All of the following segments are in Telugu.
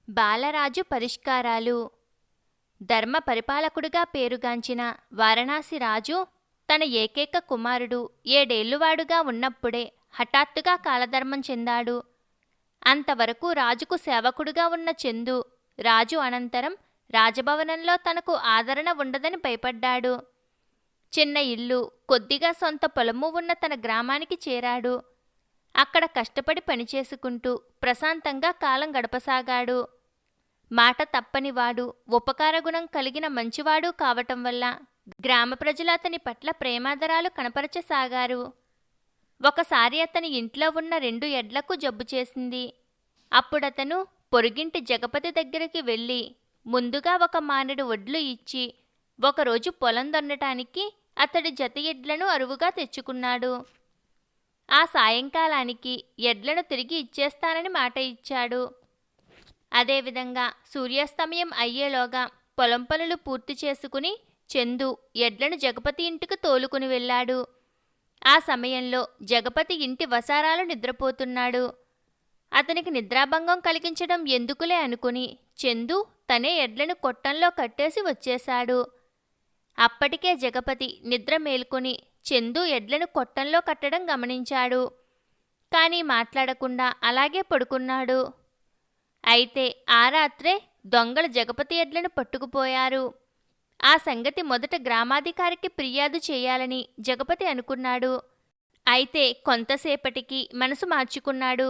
బాలరాజు పరిష్కారాలు. ధర్మ పరిపాలకుడిగా పేరుగాంచిన వారణాసి రాజు తన ఏకైక కుమారుడు 7 ఏళ్లవాడుగా ఉన్నప్పుడే హఠాత్తుగా కాలధర్మం చెందాడు. అంతవరకు రాజుకు సేవకుడుగా ఉన్న చందు రాజు అనంతరం రాజభవనంలో తనకు ఆదరణ ఉండదని భయపడ్డాడు. చిన్న ఇల్లు, కొద్దిగా సొంత పొలము ఉన్న తన గ్రామానికి చేరాడు. అక్కడ కష్టపడి పనిచేసుకుంటూ ప్రశాంతంగా కాలం గడపసాగాడు. మాట తప్పనివాడు, ఉపకారగుణం కలిగిన మంచివాడు కావటం వల్ల గ్రామ ప్రజలు అతని పట్ల ప్రేమాదరాలు కనపరచసాగారు. ఒకసారి అతని ఇంట్లో ఉన్న 2 ఎడ్లకు జబ్బు చేసింది. అప్పుడతను పొరుగింటి జగపతి దగ్గరికి వెళ్ళి ముందుగా ఒక మానెడు వడ్లు ఇచ్చి ఒకరోజు పొలం దున్నటానికి అతడి జత ఎడ్లను అరువుగా తెచ్చుకున్నాడు. ఆ సాయంకాలానికి ఎడ్లను తిరిగి ఇచ్చేస్తానని మాట ఇచ్చాడు. అదేవిధంగా సూర్యాస్తమయం అయ్యేలోగా పొలం పనులు పూర్తి చేసుకుని చందు ఎడ్లను జగపతి ఇంటికి తోలుకుని వెళ్ళాడు. ఆ సమయంలో జగపతి ఇంటి వసారాలు నిద్రపోతున్నాడు. అతనికి నిద్రాభంగం కలిగించడం ఎందుకులే అనుకుని చందు తనే ఎడ్లను కొట్టంలో కట్టేసి వచ్చేశాడు. అప్పటికే జగపతి నిద్ర మేల్కొని చందు ఎడ్లను కొట్టంలో కట్టడం గమనించాడు. కానీ మాట్లాడకుండా అలాగే పడుకున్నాడు. అయితే ఆ రాత్రే దొంగలు జగపతి ఎడ్లను పట్టుకుపోయారు. ఆ సంగతి మొదట గ్రామాధికారికి ఫిర్యాదు చేయాలని జగపతి అనుకున్నాడు. అయితే కొంతసేపటికి మనసు మార్చుకున్నాడు.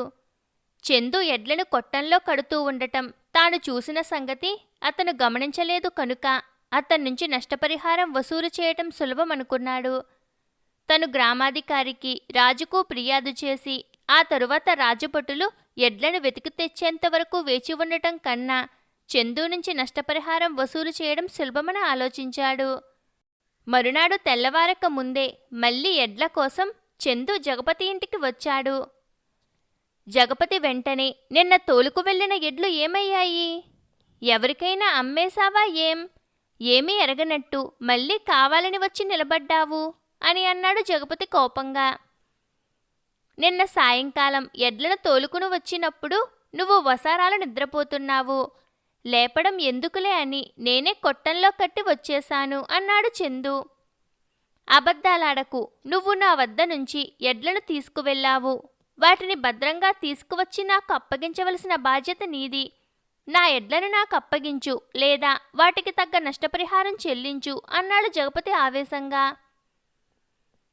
చందు ఎడ్లను కొట్టంలో కడుతూ ఉండటం తాను చూసిన సంగతి అతను గమనించలేదు కనుక అతన్నుంచి నష్టపరిహారం వసూలు చేయటం సులభమనుకున్నాడు. తను గ్రామాధికారికి, రాజుకు ఫిర్యాదు చేసి ఆ తరువాత రాజభటులు ఎడ్లను వెతికి తెచ్చేంతవరకు వేచి ఉండటం కన్నా చందు నుంచి నష్టపరిహారం వసూలు చేయడం సులభమని ఆలోచించాడు. మరునాడు తెల్లవారక ముందే మళ్ళీ ఎడ్ల కోసం చందు జగపతి ఇంటికి వచ్చాడు. జగపతి వెంటనే నిన్న తోలుకు వెళ్ళిన ఎడ్లు ఏమయ్యాయి? ఎవరికైనా అమ్మేశావా ఏమీ ఎరగనట్టు మళ్ళీ కావాలని వచ్చి నిలబడ్డావు అని అన్నాడు జగపతి కోపంగా. నిన్న సాయంకాలం ఎడ్లను తోలుకుని వచ్చినప్పుడు నువ్వు వసారాలు నిద్రపోతున్నావు. లేపడం ఎందుకులే అని నేనే కొట్టంలో కట్టి వచ్చేశాను అన్నాడు చందు. అబద్ధాలాడకు. నువ్వు నా వద్ద నుంచి ఎడ్లను తీసుకువెళ్ళావు. వాటిని భద్రంగా తీసుకువచ్చి నాకు అప్పగించవలసిన బాధ్యత నీది. నా ఎడ్లను నాకు అప్పగించు, లేదా వాటికి తగ్గ నష్టపరిహారం చెల్లించు అన్నాడు జగపతి ఆవేశంగా.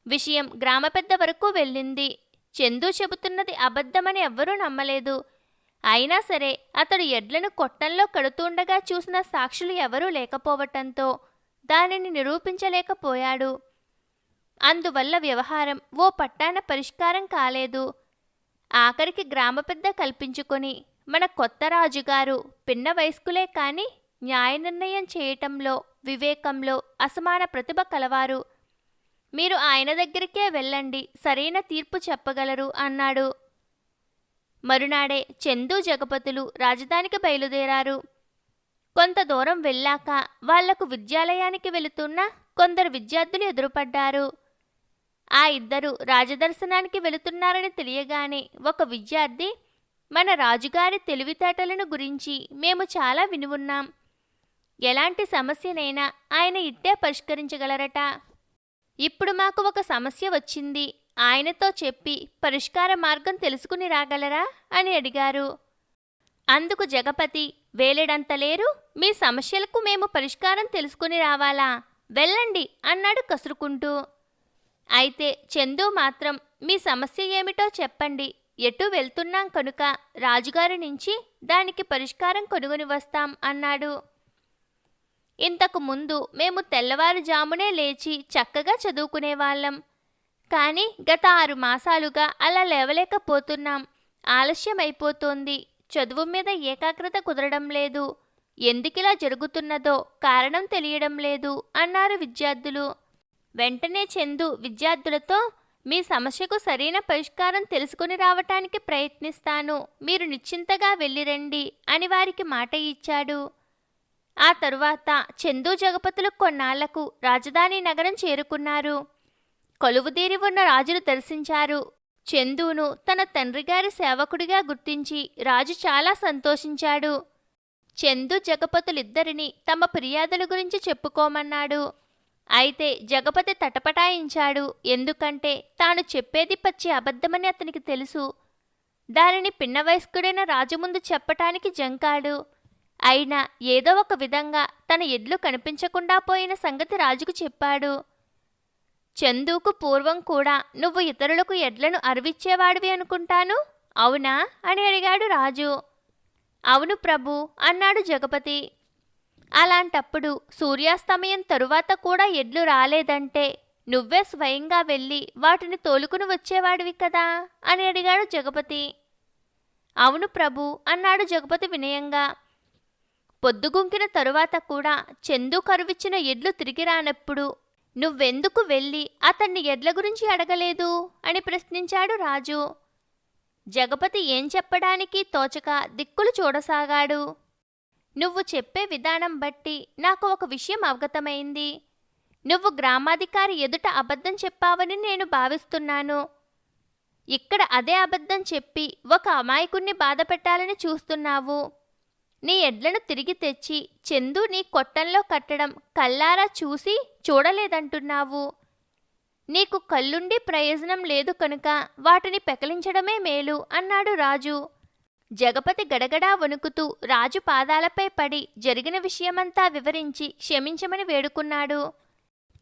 విషయం గ్రామ పెద్ద వరకు వెళ్ళింది. చందు చెబుతున్నది అబద్ధమని ఎవ్వరూ నమ్మలేదు. అయినా సరే అతడు ఎడ్లను కొట్టంలో కడుతుండగా చూసిన సాక్షులు ఎవరూ లేకపోవటంతో దానిని నిరూపించలేకపోయాడు. అందువల్ల వ్యవహారం ఓ పట్టాన పరిష్కారం కాలేదు. ఆఖరికి గ్రామ పెద్ద కల్పించుకొని మన కొత్త రాజుగారు పిన్న వయస్కులే కాని న్యాయ నిర్ణయం చేయటంలో, వివేకంలో అసమాన ప్రతిభ కలవారు. మీరు ఆయన దగ్గరికే వెళ్ళండి, సరైన తీర్పు చెప్పగలరు అన్నాడు. మరునాడే చందు జగపతులు రాజధానికి బయలుదేరారు. కొంత దూరం వెళ్ళాక వాళ్లకు విద్యాలయానికి వెళుతున్న కొందరు విద్యార్థులు ఎదురుపడ్డారు. ఆ ఇద్దరు రాజదర్శనానికి వెళుతున్నారని తెలియగానే ఒక విద్యార్థి, మన రాజుగారి తెలివితేటలను గురించి మేము చాలా విని ఉన్నాం. ఎలాంటి సమస్యనైనా ఆయన ఇట్టే పరిష్కరించగలరట. ఇప్పుడు మాకు ఒక సమస్య వచ్చింది. ఆయనతో చెప్పి పరిష్కార మార్గం తెలుసుకుని రాగలరా అని అడిగారు. అందుకు జగపతి, వేలెడంత లేరు, మీ సమస్యలకు మేము పరిష్కారం తెలుసుకుని రావాలా? వెళ్ళండి అన్నాడు కసురుకుంటూ. అయితే చందు మాత్రం, మీ సమస్య ఏమిటో చెప్పండి, ఎటు వెళ్తున్నాం కనుక రాజుగారి నుంచి దానికి పరిష్కారం కొనుగొని వస్తాం అన్నాడు. ఇంతకు ముందు మేము తెల్లవారుజామునే లేచి చక్కగా చదువుకునేవాళ్ళం. కానీ గత 6 మాసాలుగా అలా లేవలేకపోతున్నాం. ఆలస్యమైపోతోంది. చదువు మీద ఏకాగ్రత కుదరడం లేదు. ఎందుకిలా జరుగుతున్నదో కారణం తెలియడం లేదు అన్నారు విద్యార్థులు. వెంటనే చందు విద్యార్థులతో, మీ సమస్యకు సరైన పరిష్కారం తెలుసుకుని రావటానికి ప్రయత్నిస్తాను, మీరు నిశ్చింతగా వెళ్ళిరండి అని వారికి మాట ఇచ్చాడు. ఆ తరువాత చందు జగపతులు కొన్నాళ్లకు రాజధాని నగరం చేరుకున్నారు. కొలువుదీరి ఉన్న రాజును దర్శించారు. చందును తన తండ్రిగారి సేవకుడిగా గుర్తించి రాజు చాలా సంతోషించాడు. చందు జగపతులిద్దరినీ తమ ఫిర్యాదుల గురించి చెప్పుకోమన్నాడు. అయితే జగపతి తటపటాయించాడు. ఎందుకంటే తాను చెప్పేది పచ్చి అబద్ధమని అతనికి తెలుసు. దానిని పిన్న వయస్కుడైన రాజు ముందు చెప్పటానికి జంకాడు. అయినా ఏదో ఒక విధంగా తన ఎడ్లు కనిపించకుండా పోయిన సంగతి రాజుకు చెప్పాడు. చందుకు పూర్వం కూడా నువ్వు ఇతరులకు ఎడ్లను అరవిచ్చేవాడివి అనుకుంటాను, అవునా అని అడిగాడు రాజు. అవును ప్రభు అన్నాడు జగపతి. అలాంటప్పుడు సూర్యాస్తమయం తరువాత కూడా ఎడ్లు రాలేదంటే నువ్వే స్వయంగా వెళ్ళి వాటిని తోలుకుని వచ్చేవాడివి కదా అని అడిగాడు జగపతి. అవును ప్రభు అన్నాడు జగపతి వినయంగా. పొద్దుగుంకిన తరువాత కూడా చందు కరువిచ్చిన ఎడ్లు తిరిగి రానప్పుడు నువ్వెందుకు వెళ్ళి అతన్ని ఎడ్ల గురించి అడగలేదు అని ప్రశ్నించాడు రాజు. జగపతి ఏం చెప్పడానికి తోచక దిక్కులు చూడసాగాడు. నువ్వు చెప్పే విధానం బట్టి నాకు ఒక విషయం అవగతమైంది. నువ్వు గ్రామాధికారి ఎదుట అబద్ధం చెప్పావని నేను భావిస్తున్నాను. ఇక్కడ అదే అబద్ధం చెప్పి ఒక అమాయకుణ్ణి బాధ పెట్టాలని చూస్తున్నావు. నీ ఎడ్లను తిరిగి తెచ్చి చందు నీ కొట్టంలో కట్టడం కల్లారా చూసి చూడలేదంటున్నావు. నీకు కళ్ళుండి ప్రయోజనం లేదు కనుక వాటిని పెకలించడమే మేలు అన్నాడు రాజు. జగపతి గడగడా వణుకుతూ రాజు పాదాలపై పడి జరిగిన విషయమంతా వివరించి క్షమించమని వేడుకున్నాడు.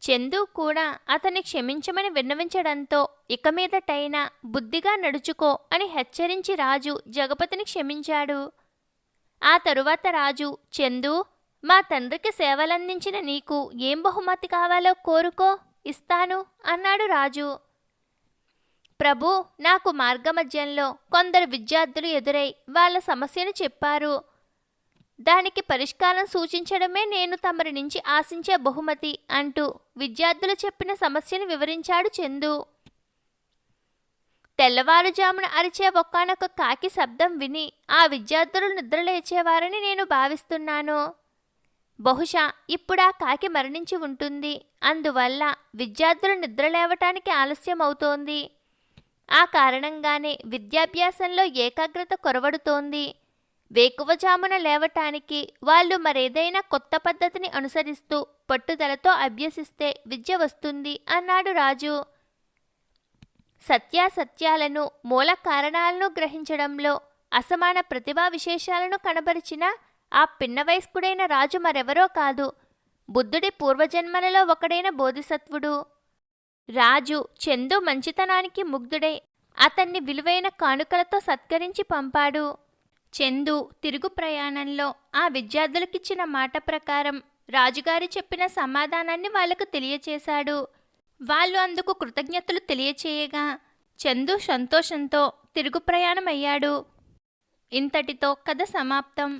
చందు కూడా అతన్ని క్షమించమని విన్నవించడంతో ఇక మీదటైనా బుద్ధిగా నడుచుకో అని హెచ్చరించి రాజు జగపతిని క్షమించాడు. ఆ తరువాత రాజు, చందు, మా తండ్రికి సేవలందించిన నీకు ఏం బహుమతి కావాలో కోరుకో, ఇస్తాను అన్నాడు రాజు. ప్రభు, నాకు మార్గమధ్యంలో కొందరు విద్యార్థులు ఎదురై వాళ్ళ సమస్యను చెప్పారు. దానికి పరిష్కారం సూచించడమే నేను తమరి నుంచి ఆశించే బహుమతి అంటూ విద్యార్థులు చెప్పిన సమస్యను వివరించాడు చందు. తెల్లవారుజామున అరిచే ఒక్కానొక కాకి శబ్దం విని ఆ విద్యార్థులు నిద్రలేచేవారని నేను భావిస్తున్నాను. బహుశా ఇప్పుడా కాకి మరణించి ఉంటుంది. అందువల్ల విద్యార్థులు నిద్రలేవటానికి ఆలస్యం అవుతోంది. ఆ కారణంగానే విద్యాభ్యాసంలో ఏకాగ్రత కొరవడుతోంది. వేకువజామున లేవటానికి వాళ్ళు మరేదైనా కొత్త పద్ధతిని అనుసరిస్తూ పట్టుదలతో అభ్యసిస్తే విద్య వస్తుంది అన్నాడు రాజు. సత్యాసత్యాలను, మూల కారణాలను గ్రహించడంలో అసమాన ప్రతిభా విశేషాలను కనబరిచిన ఆ పిన్న వయస్కుడైన రాజు మరెవరో కాదు, బుద్ధుడి పూర్వజన్మలలో ఒకడైన బోధిసత్వుడు. రాజు చందు మంచితనానికి ముగ్ధుడై అతన్ని విలువైన కానుకలతో సత్కరించి పంపాడు. చందు తిరుగు ప్రయాణంలో ఆ విద్యార్థులకిచ్చిన మాట ప్రకారం రాజుగారి చెప్పిన సమాధానాన్ని వాళ్లకు తెలియచేశాడు. వాళ్ళు అందుకు కృతజ్ఞతలు తెలియచేయగా చందు సంతోషంతో తిరుగు ప్రయాణమయ్యాడు. ఇంతటితో కథ సమాప్తం.